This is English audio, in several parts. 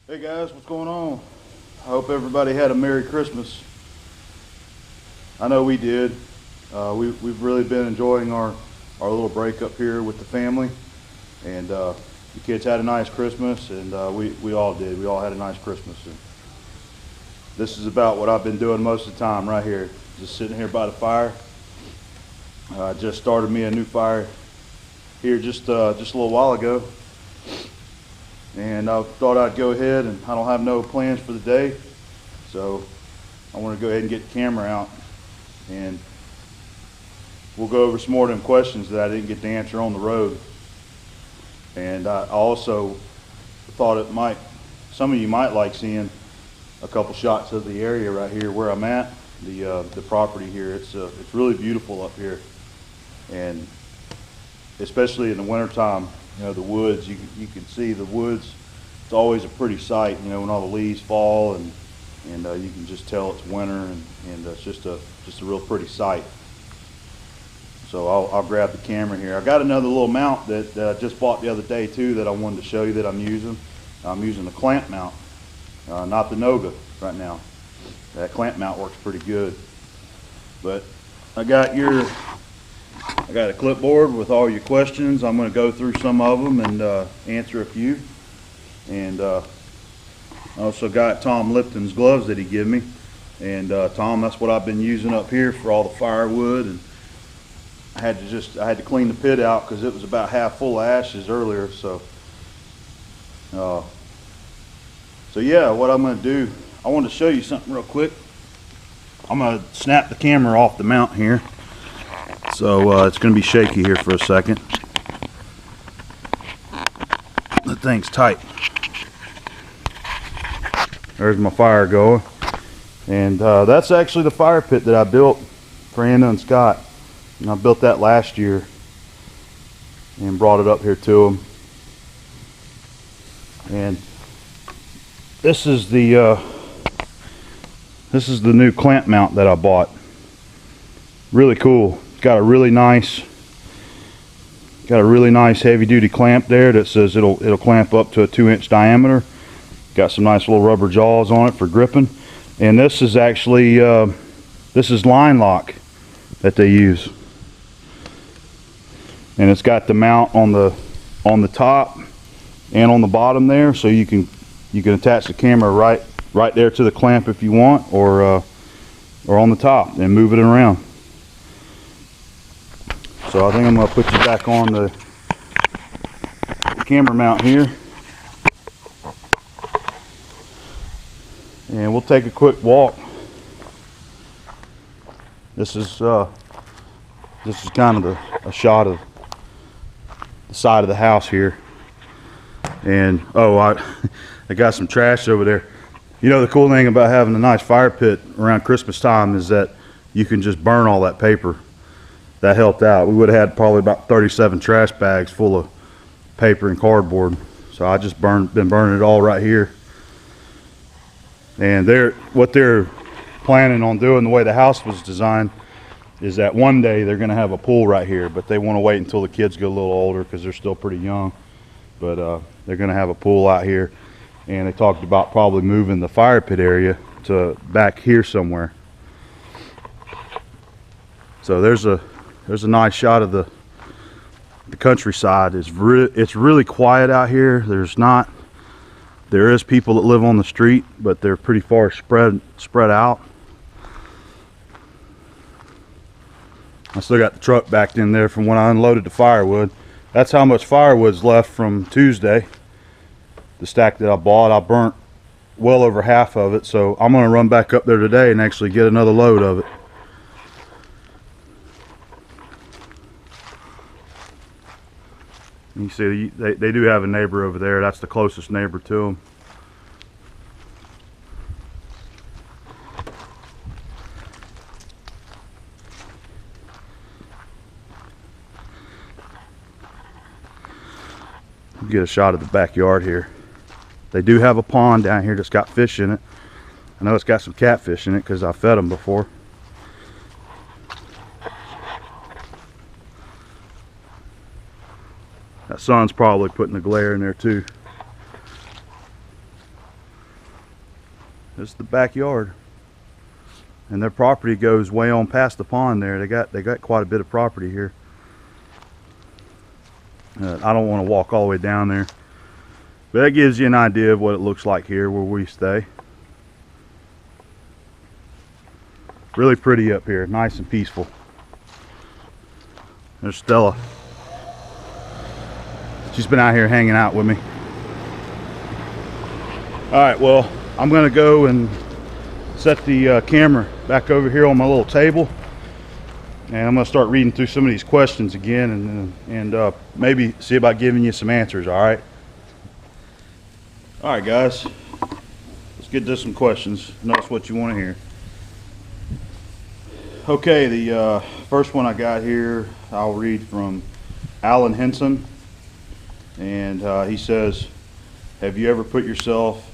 Hey guys, what's going on? I hope everybody had a Merry Christmas. I know we did. We've really been enjoying our little break up here with the family, and the kids had a nice Christmas, and we all did. We all had a nice Christmas. And this is about what I've been doing most of the time right here, just sitting here by the fire. I just started me a new fire here just a little while ago. And I thought I'd go ahead, and I don't have no plans for the day, so I want to go ahead and get the camera out, and we'll go over some more of them questions that I didn't get to answer on the road. And I also thought some of you might like seeing a couple shots of the area right here where I'm at, the property here. It's really beautiful up here, and especially in the wintertime. You know, the woods, you can see the woods. It's always a pretty sight, you know, when all the leaves fall, and you can just tell it's winter, and it's just a real pretty sight. So I'll grab the camera here. I got another little mount that I just bought the other day too that I wanted to show you that I'm using. I'm using the clamp mount, not the Noga right now. That clamp mount works pretty good. But I got a clipboard with all your questions. I'm going to go through some of them and answer a few. And I also got Tom Lipton's gloves that he gave me. And Tom, that's what I've been using up here for all the firewood. And I had to clean the pit out because it was about half full of ashes earlier. So yeah, what I'm going to do, I want to show you something real quick. I'm going to snap the camera off the mount here. So it's going to be shaky here for a second. The thing's tight. There's my fire going. And that's actually the fire pit that I built for Anna and Scott. And I built that last year and brought it up here to them. And this is the new clamp mount that I bought. Really cool. Got a really nice heavy duty clamp there that says it'll clamp up to a 2-inch diameter. Got some nice little rubber jaws on it for gripping. And this is actually this is line lock that they use. And it's got the mount on the top and on the bottom there, so you can attach the camera right there to the clamp if you want, or on the top and move it around. So I think I'm going to put you back on the camera mount here. And we'll take a quick walk. This is kind of a shot of the side of the house here. And I got some trash over there. You know, the cool thing about having a nice fire pit around Christmas time is that you can just burn all that paper. That helped out. We would have had probably about 37 trash bags full of paper and cardboard. So I just been burning it all right here. And what they're planning on doing, the way the house was designed, is that one day they're going to have a pool right here, but they want to wait until the kids get a little older because they're still pretty young. But they're going to have a pool out here, and they talked about probably moving the fire pit area to back here somewhere. So there's a nice shot of the countryside. It's really quiet out here. There is people that live on the street, but they're pretty far spread out. I still got the truck backed in there from when I unloaded the firewood. That's how much firewood's left from Tuesday. The stack that I bought, I burnt well over half of it, so I'm going to run back up there today and actually get another load of it. You see, they do have a neighbor over there. That's the closest neighbor to them. Get a shot of the backyard here. They do have a pond down here that's got fish in it. I know it's got some catfish in it because I fed them before. That sun's probably putting the glare in there too. This is the backyard. And their property goes way on past the pond there. They got quite a bit of property here. I don't want to walk all the way down there. But that gives you an idea of what it looks like here where we stay. Really pretty up here, nice and peaceful. There's Stella. She's been out here hanging out with me. Alright, well, I'm going to go and set the camera back over here on my little table. And I'm going to start reading through some of these questions again and maybe see about giving you some answers, alright? Alright guys, let's get to some questions. Notice what you want to hear. Okay, the first one I got here, I'll read from Alan Henson. And he says, have you ever put yourself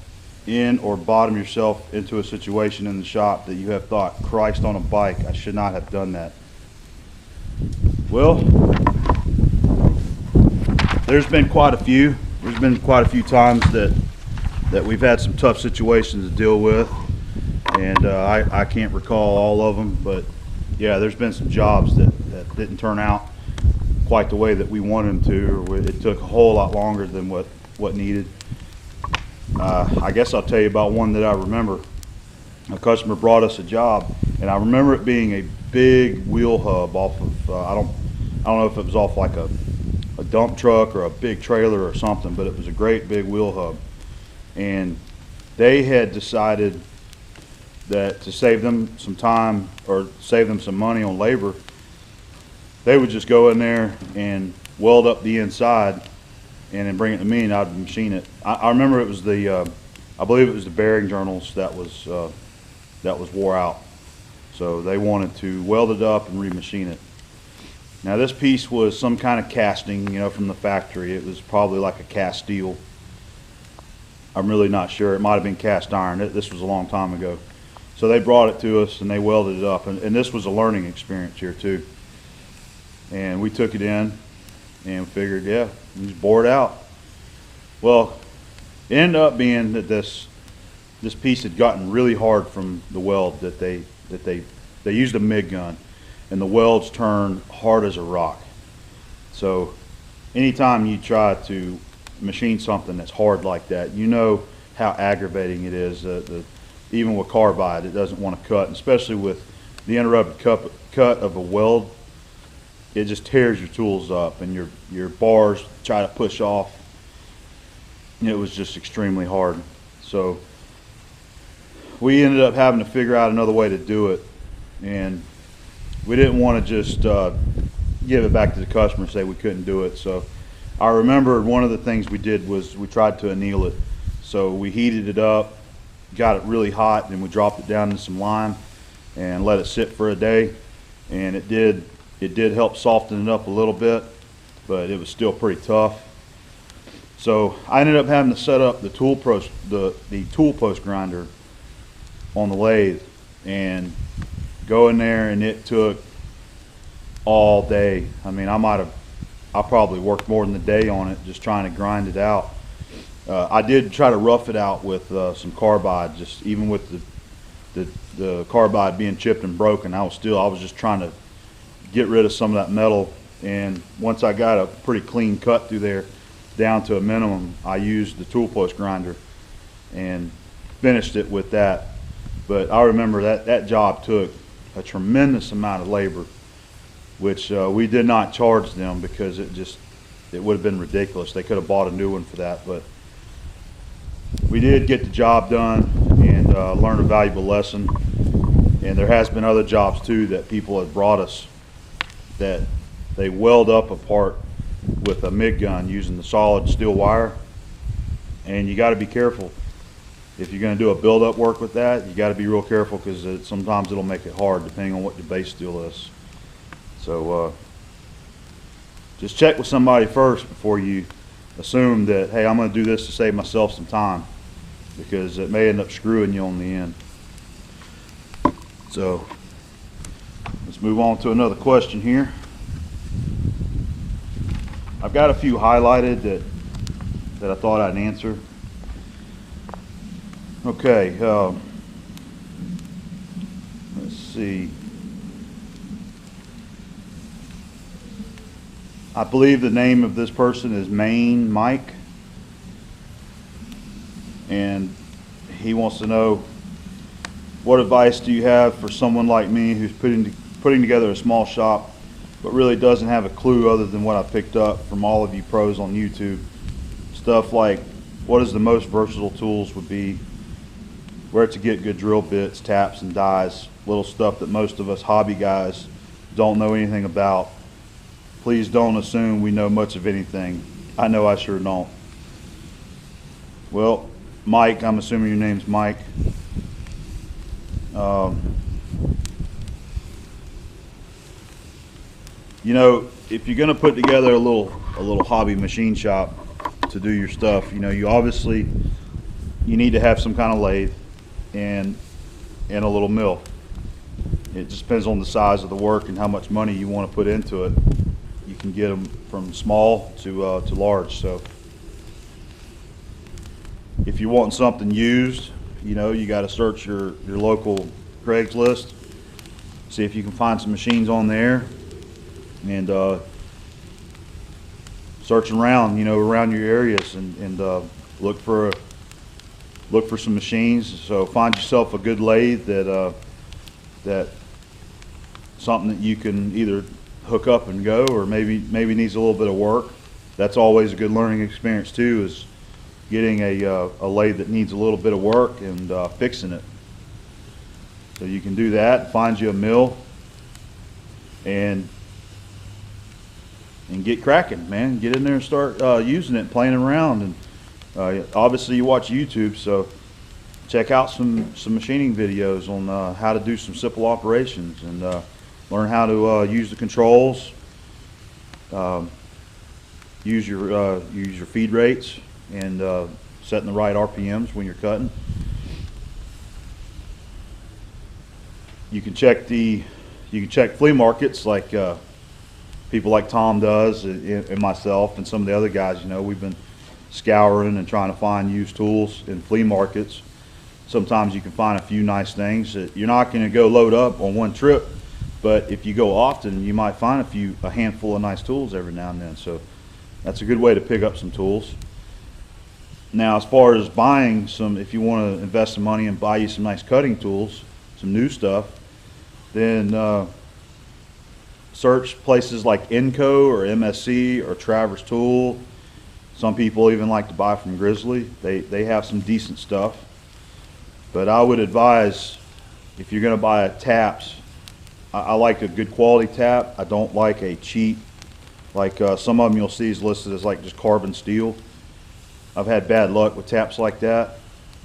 in or bottomed yourself into a situation in the shop that you have thought, Christ on a bike, I should not have done that? Well, there's been quite a few. There's been quite a few times that we've had some tough situations to deal with, and I can't recall all of them, but yeah, there's been some jobs that didn't turn out quite the way that we wanted them to, or it took a whole lot longer than what needed. I guess I'll tell you about one that I remember. A customer brought us a job, and I remember it being a big wheel hub off of I don't know if it was off like a dump truck or a big trailer or something, but it was a great big wheel hub. And they had decided that to save them some time or save them some money on labor, they would just go in there and weld up the inside and then bring it to me and I'd machine it. I remember it was the I believe it was the bearing journals that was wore out, so they wanted to weld it up and remachine it. Now this piece was some kind of casting, you know, from the factory. It was probably like a cast steel. I'm really not sure. It might have been cast iron. This was a long time ago. So they brought it to us and they welded it up, and this was a learning experience here too. And we took it in and figured, yeah, we just bore it out. Well, it ended up being that this piece had gotten really hard from the weld that they used a MIG gun, and the welds turn hard as a rock. So anytime you try to machine something that's hard like that, you know how aggravating it is. Even with carbide, it doesn't want to cut, and especially with the interrupted cut of a weld, it just tears your tools up, and your bars try to push off. It was just extremely hard. So we ended up having to figure out another way to do it, and we didn't want to just give it back to the customer and say we couldn't do it. So I remember one of the things we did was we tried to anneal it. So we heated it up, got it really hot, and we dropped it down in some lime and let it sit for a day, and it did help soften it up a little bit, but it was still pretty tough. So I ended up having to set up the tool post grinder on the lathe and go in there, and it took all day. I mean, I probably worked more than a day on it just trying to grind it out. I did try to rough it out with some carbide, just even with the carbide being chipped and broken. I was just trying to get rid of some of that metal, and once I got a pretty clean cut through there down to a minimum, I used the tool post grinder and finished it with that. But I remember that job took a tremendous amount of labor, which we did not charge them because it would have been ridiculous. They could have bought a new one for that, but we did get the job done and learned a valuable lesson. And there has been other jobs too that people have brought us that they weld up a part with a MIG gun using the solid steel wire, and you got to be careful. If you're going to do a build-up work with that, you got to be real careful, because sometimes it'll make it hard depending on what your base steel is. So just check with somebody first before you assume that, hey, I'm going to do this to save myself some time, because it may end up screwing you on the end. So let's move on to another question here. I've got a few highlighted that I thought I'd answer. Okay, see. I believe the name of this person is Maine Mike, and he wants to know, what advice do you have for someone like me who's putting together a small shop but really doesn't have a clue other than what I picked up from all of you pros on YouTube? Stuff like, what is the most versatile tools would be, where to get good drill bits, taps, and dies, little stuff that most of us hobby guys don't know anything about. Please don't assume we know much of anything. I know I sure don't. Well, Mike, I'm assuming your name's Mike. You know, if you're going to put together a little hobby machine shop to do your stuff, you know, you need to have some kind of lathe and a little mill. It just depends on the size of the work and how much money you want to put into it. You can get them from small to large. So if you want something used, you know, you got to search your local Craigslist, see if you can find some machines on there, and search around, you know, around your areas, and look for some machines. So find yourself a good lathe that something that you can either hook up and go, or maybe needs a little bit of work. That's always a good learning experience too, is getting a lathe that needs a little bit of work and fixing it. So you can do that, find you a mill, and get cracking, man. Get in there and start using it, playing around. And obviously you watch YouTube, so check out some machining videos on how to do some simple operations, and learn how to use the controls, use your feed rates, and setting the right RPMs when you're cutting. You can check flea markets like people like Tom does, and myself and some of the other guys. You know, we've been scouring and trying to find used tools in flea markets. Sometimes you can find a few nice things that you're not going to go load up on one trip, but if you go often, you might find a handful of nice tools every now and then. So that's a good way to pick up some tools. Now, as far as buying some, if you want to invest some money and buy you some nice cutting tools, some new stuff, then search places like Inco or MSC or Travers Tool. Some people even like to buy from Grizzly. They have some decent stuff. But I would advise, if you're going to buy taps, I like a good quality tap. I don't like a cheap, like some of them you'll see is listed as like just carbon steel. I've had bad luck with taps like that.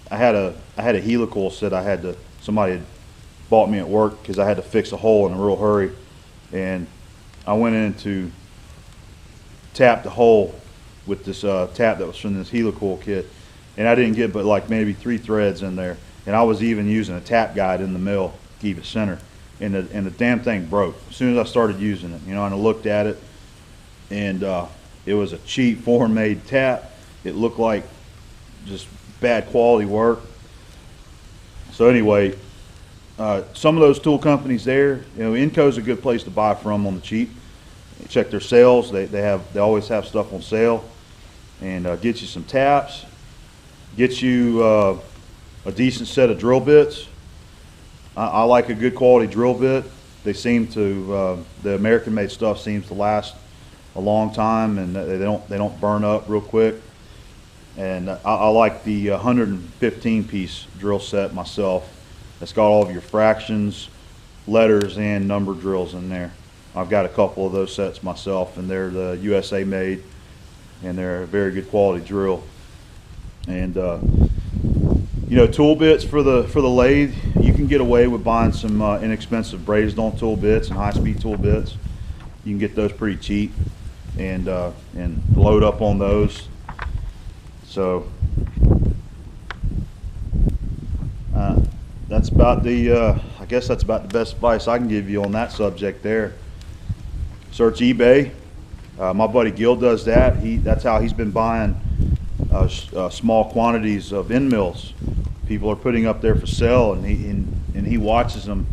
I had a helical set somebody had bought me at work because I had to fix a hole in a real hurry, and I went in to tap the hole with this tap that was from this helical kit, and I didn't get but like maybe 3 threads in there, and I was even using a tap guide in the mill to keep it center, and the damn thing broke as soon as I started using it, you know. And I looked at it, and it was a cheap foreign made tap. It looked like just bad quality work. So anyway, some of those tool companies there, you know, Inco's a good place to buy from on the cheap. Check their sales. They always have stuff on sale, and get you some taps, get you a decent set of drill bits. I like a good quality drill bit. They seem to the American made stuff seems to last a long time, and they don't burn up real quick. And I like the 115 piece drill set myself. It's got all of your fractions, letters, and number drills in there. I've got a couple of those sets myself, and they're the USA made, and they're a very good quality drill. And you know, tool bits for the lathe, you can get away with buying some inexpensive braised on tool bits and high speed tool bits. You can get those pretty cheap, and load up on those. So that's about I guess that's about the best advice I can give you on that subject there. Search eBay. My buddy Gil does that. That's how he's been buying small quantities of end mills. People are putting up there for sale, and he watches them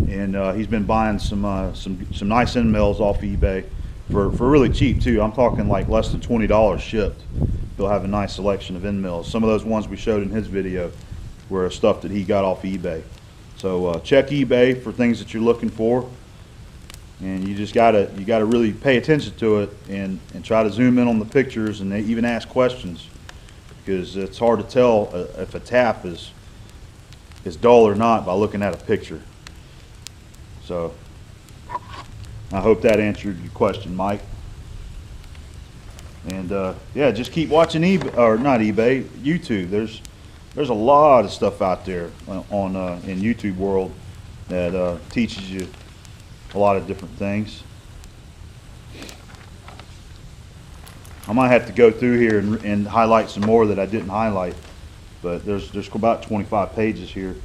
and he's been buying some nice end mills off eBay for really cheap too. I'm talking like less than $20 shipped. He'll have a nice selection of end mills. Some of those ones we showed in his video were stuff that he got off eBay. So check eBay for things that you're looking for, and you gotta really pay attention to it and try to zoom in on the pictures and even ask questions, because it's hard to tell if a tap is dull or not by looking at a picture. So I hope that answered your question, Mike. And yeah, just keep watching YouTube. There's a lot of stuff out there on in YouTube world that teaches you a lot of different things. I might have to go through here and highlight some more that I didn't highlight, but there's about 25 pages here.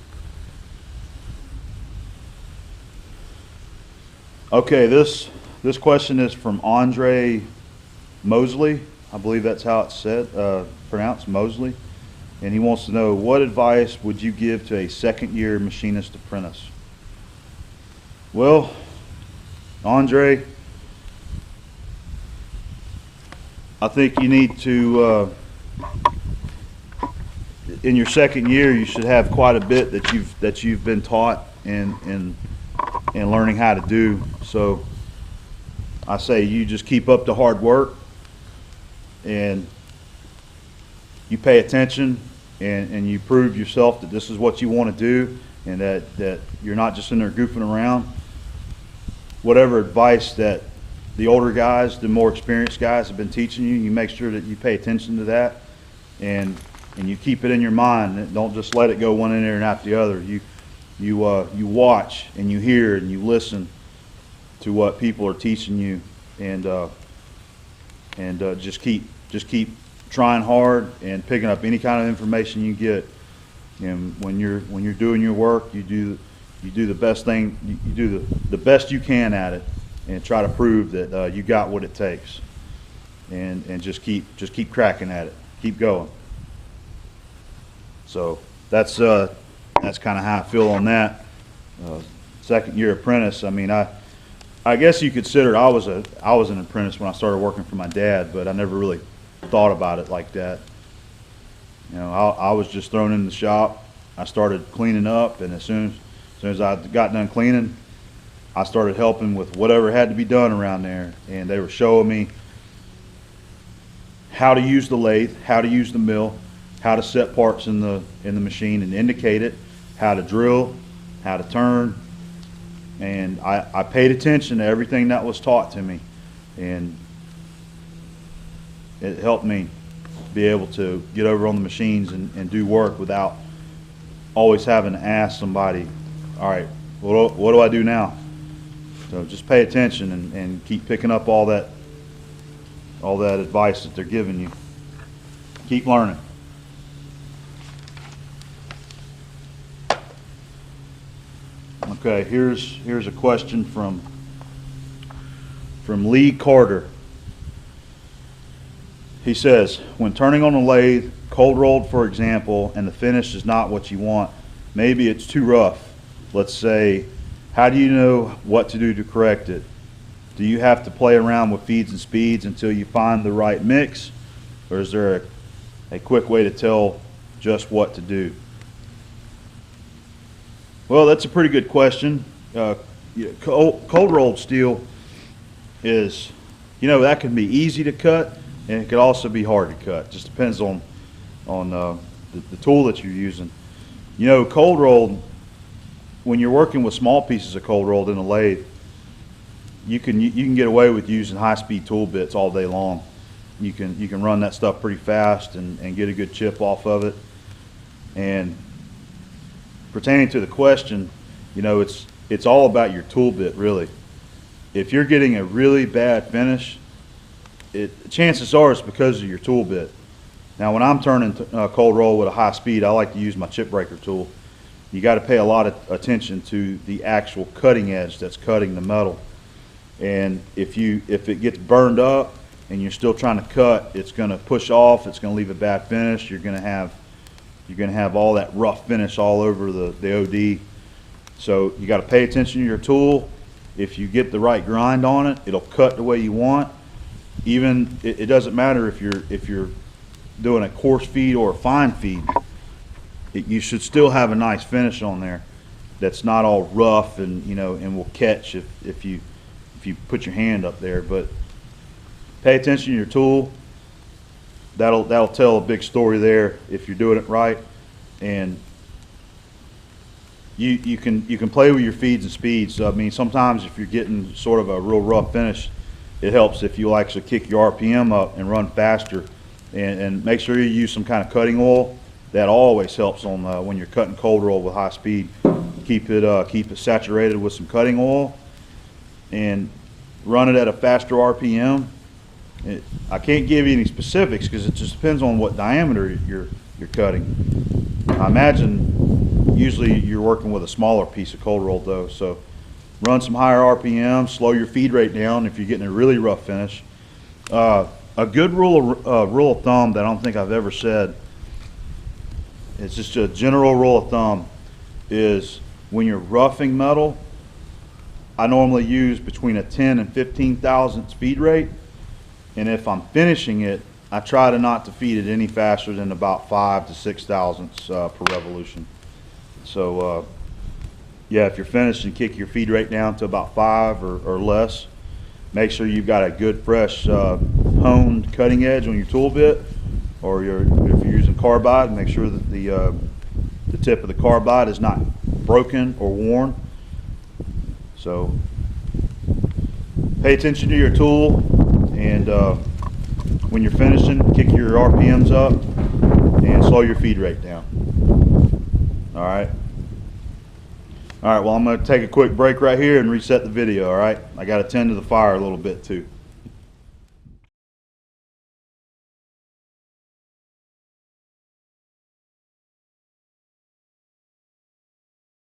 Okay, this question is from Andre Mosley. I believe that's how it's said, pronounced, Mosley. And he wants to know, what advice would you give to a second-year machinist apprentice? Well, Andre, I think you need to, in your second year, you should have quite a bit that you've been taught and learning how to do. So I say you just keep up the hard work, and you pay attention, and you prove yourself that this is what you want to do, and that you're not just in there goofing around. Whatever advice that the older guys, the more experienced guys have been teaching you, you make sure that you pay attention to that, and you keep it in your mind. Don't just let it go one in there and out the other. You watch and you hear and you listen to what people are teaching you, and just keep trying hard and picking up any kind of information you get. And when you're doing your work, you do the best thing. You do the best you can at it, and try to prove that you got what it takes. And just keep cracking at it. Keep going. So that's kind of how I feel on that. Second year apprentice. I mean, I guess you could consider I was an apprentice when I started working for my dad, but I never really thought about it like that. You know, I was just thrown in the shop. I started cleaning up, and as soon as I got done cleaning, I started helping with whatever had to be done around there, and they were showing me how to use the lathe, how to use the mill, how to set parts in the machine and indicate it, how to drill, how to turn, and I paid attention to everything that was taught to me, and it helped me be able to get over on the machines and do work without always having to ask somebody, all right, what do I do now? So just pay attention and keep picking up all that advice that they're giving you. Keep learning. Okay, here's a question from Lee Carter. He says, when turning on a lathe, cold rolled for example, and the finish is not what you want, maybe it's too rough, let's say, how do you know what to do to correct it? Do you have to play around with feeds and speeds until you find the right mix, or is there a quick way to tell just what to do? Well, that's a pretty good question. Cold rolled steel is, that can be easy to cut, and it could also be hard to cut. Just depends on the tool that you're using. Cold rolled, when you're working with small pieces of cold rolled in a lathe, you can get away with using high-speed tool bits all day long. You can run that stuff pretty fast and get a good chip off of it. And pertaining to the question, it's all about your tool bit, really. If you're getting a really bad finish, chances are it's because of your tool bit. Now, when I'm turning cold roll with a high speed, I like to use my chip breaker tool. You got to pay a lot of attention to the actual cutting edge that's cutting the metal. And if it gets burned up and you're still trying to cut, it's going to push off. It's going to leave a bad finish. You're going to have all that rough finish all over the OD. So you got to pay attention to your tool. If you get the right grind on it, it'll cut the way you want. Even it doesn't matter if you're doing a coarse feed or a fine feed. You should still have a nice finish on there that's not all rough and and will catch if you put your hand up there. But pay attention to your tool. That'll tell a big story there if you're doing it right. And you can play with your feeds and speeds. So, I mean, sometimes if you're getting sort of a real rough finish, it helps if you actually kick your RPM up and run faster. And make sure you use some kind of cutting oil. That always helps on when you're cutting cold roll with high speed. Keep it saturated with some cutting oil and run it at a faster RPM. I can't give you any specifics because it just depends on what diameter you're cutting. I imagine usually you're working with a smaller piece of cold roll though, so run some higher RPM, slow your feed rate down if you're getting a really rough finish. A good rule of thumb that I don't think I've ever said, it's just a general rule of thumb, is when you're roughing metal, I normally use between a 10 and 15 thousandths feed rate. And if I'm finishing it, I try to not to feed it any faster than about 5 to 6 thousandths per revolution. So yeah, if you're finished and kick your feed rate down to about 5 or less, make sure you've got a good fresh honed cutting edge on your tool bit, or if you're using carbide, make sure that the tip of the carbide is not broken or worn. So pay attention to your tool, and when you're finishing, kick your RPMs up and slow your feed rate down. All right, well, I'm going to take a quick break right here and reset the video. All right, I got to tend to the fire a little bit too.